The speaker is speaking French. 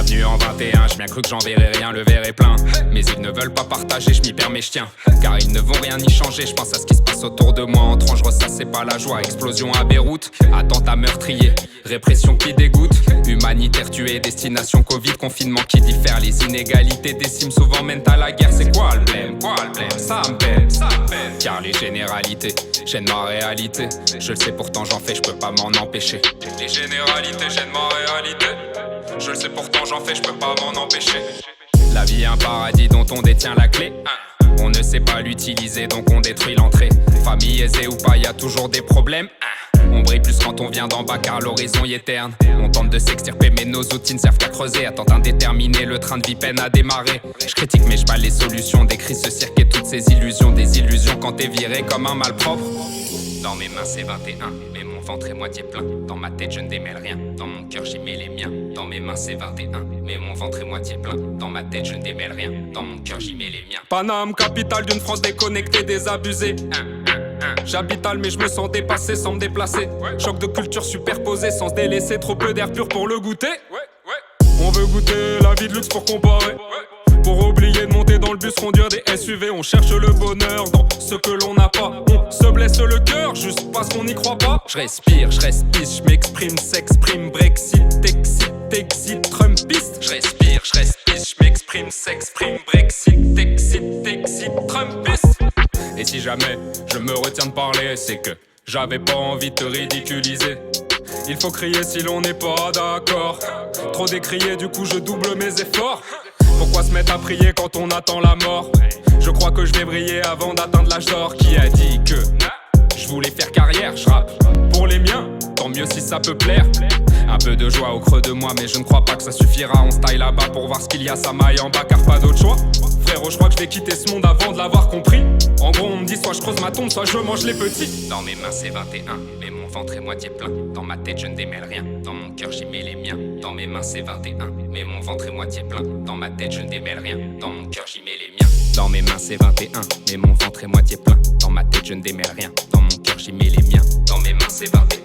Bienvenue en 21, j'ai bien cru que j'en verrais rien, le verre est plein. Mais ils ne veulent pas partager, je m'y permets, je tiens. Car ils ne vont rien y changer, je pense à ce qui se passe autour de moi. En tranche, je ressasse, c'est pas la joie. Explosion à Beyrouth, attentat meurtrier, répression qui dégoûte. Humanitaire tué, destination Covid, confinement qui diffère. Les inégalités déciment souvent mènent à la guerre. C'est quoi le blême? Ça me peine, car les généralités gênent ma réalité. Je le sais pourtant j'en fais, je peux pas m'en empêcher. Les généralités gênent ma réalité. Je le sais pourtant j'en fais, je peux pas m'en empêcher. La vie est un paradis dont on détient la clé. On ne sait pas l'utiliser donc on détruit l'entrée. Famille aisée ou pas, y a toujours des problèmes. On brille plus quand on vient d'en bas car l'horizon y est terne. On tente de s'extirper mais nos outils ne servent qu'à creuser. Attente indéterminée, le train de vie peine à démarrer. Je critique mais je bats les solutions, décris ce cirque et toutes ces illusions. Des illusions quand t'es viré comme un malpropre. Dans mes mains c'est 21, mais mon ventre est moitié plein. Dans ma tête je ne démêle rien, dans mon cœur j'y mets les miens. Dans mes mains c'est 21, mais mon ventre est moitié plein. Dans ma tête je ne démêle rien, dans mon cœur j'y mets les miens. Paname, capitale d'une France déconnectée, désabusée. J'habite mais je me sens dépassé sans me déplacer. Choc de culture superposé sans se délaisser. Trop peu d'air pur pour le goûter. On veut goûter la vie de luxe pour comparer. Pour oublier de monter dans le bus, conduire des SUV. On cherche le bonheur dans ce que l'on n'a pas. On se blesse le cœur juste parce qu'on n'y croit pas. Je respire, je respire, je m'exprime, s'exprime. Brexit, exit, Trumpiste. Je respire, je m'exprime, s'exprime. Brexit, exit, Trumpiste. Et si jamais je me retiens de parler, c'est que j'avais pas envie de te ridiculiser. Il faut crier si l'on n'est pas d'accord. Trop décrié, du coup je double mes efforts. Pourquoi se mettre à prier quand on attend la mort? Je crois que je vais briller avant d'atteindre l'âge d'or. Qui a dit que je voulais faire carrière? Je rappe pour les miens, tant mieux si ça peut plaire. Un peu de joie au creux de moi, mais je ne crois pas que ça suffira. On se taille là-bas pour voir ce qu'il y a, ça maille en bas, car pas d'autre choix. Frérot, je crois que je vais quitter ce monde avant de l'avoir compris. En gros, on me dit soit je creuse ma tombe, soit je mange les petits. Dans mes mains c'est 21, mais mon ventre est moitié plein. Dans ma tête je ne démêle rien, dans mon cœur j'y mets les miens. Dans mes mains c'est 21, mais mon ventre est moitié plein. Dans ma tête je ne démêle rien, dans mon cœur j'y mets les miens. Dans mes mains c'est 21, mais mon ventre est moitié plein. Dans ma tête je ne démêle rien, dans mon cœur j'y mets les miens. Dans mes mains c'est 21.